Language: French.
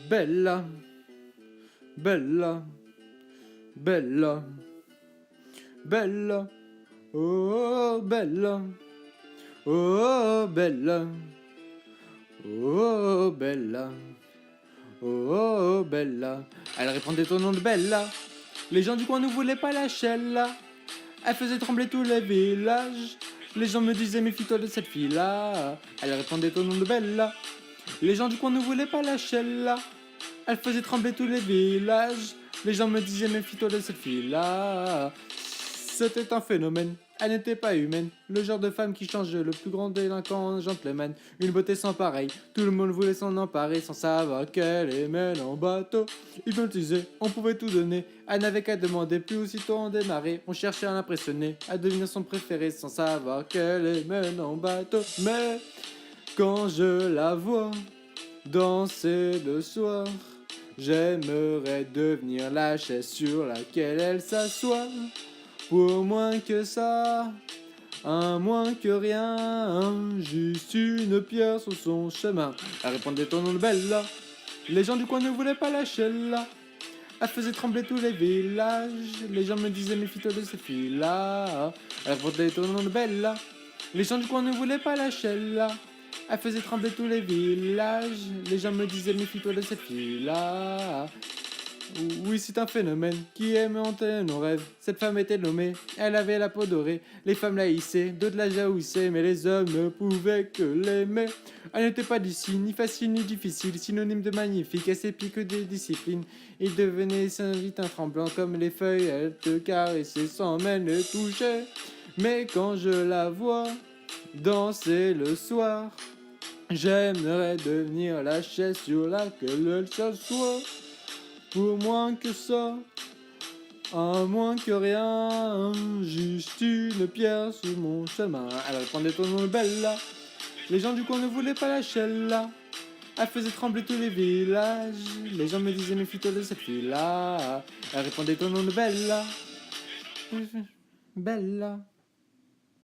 Bella, bella, bella, bella, oh bella, oh bella, oh bella, oh bella. Elle répondait au nom de Bella. Les gens du coin ne voulaient pas lâcher là. Elle faisait trembler tous les villages. Les gens me disaient méfie-toi de cette fille-là. Elle répondait au nom de Bella. Les gens du coin ne voulaient pas lâcher là. Elle faisait trembler tous les villages. Les gens me disaient méfie-toi de cette fille-là. C'était un phénomène. Elle n'était pas humaine. Le genre de femme qui change le plus grand délinquant en gentleman. Une beauté sans pareil. Tout le monde voulait s'en emparer sans savoir qu'elle les mène en bateau. Hypnotisée, on pouvait tout donner. Elle n'avait qu'à demander, puis aussitôt on démarrait. On cherchait à l'impressionner, à devenir son préféré sans savoir qu'elle les mène en bateau. Mais quand je la vois danser le soir, j'aimerais devenir la chaise sur laquelle elle s'assoit. Pour moins que ça, un moins que rien, juste une pierre sur son chemin. Elle répondait au nom de Bella. Les gens du coin ne voulaient pas lâcher là. Elle faisait trembler tous les villages. Les gens me disaient méfie-toi de cette fille-là. Elle répondait au nom de Bella. Les gens du coin ne voulaient pas lâcher là. Elle faisait trembler tous les villages. Les gens me disaient méfie-toi de cette fille-là. Oui, c'est un phénomène qui aime hanter nos rêves. Cette femme était nommée, elle avait la peau dorée. Les femmes la haïssaient, d'autres la jahoussaient, mais les hommes ne pouvaient que l'aimer. Elle n'était pas d'ici, ni facile ni difficile, synonyme de magnifique, elle s'épique des disciplines. Il devenait vite un tremblant comme les feuilles, elle te caressait sans même les toucher. Mais quand je la vois danser le soir, j'aimerais devenir la chaise sur laquelle elle s'assoit. Pour moins que ça, à moins que rien, juste une pierre sur mon chemin. Elle répondait au nom de Bella. Les gens du coin ne voulaient pas lâcher là. Elle faisait trembler tous les villages. Les gens me disaient méfie-toi de cette fille-là. Elle répondait au nom de Bella. Bella.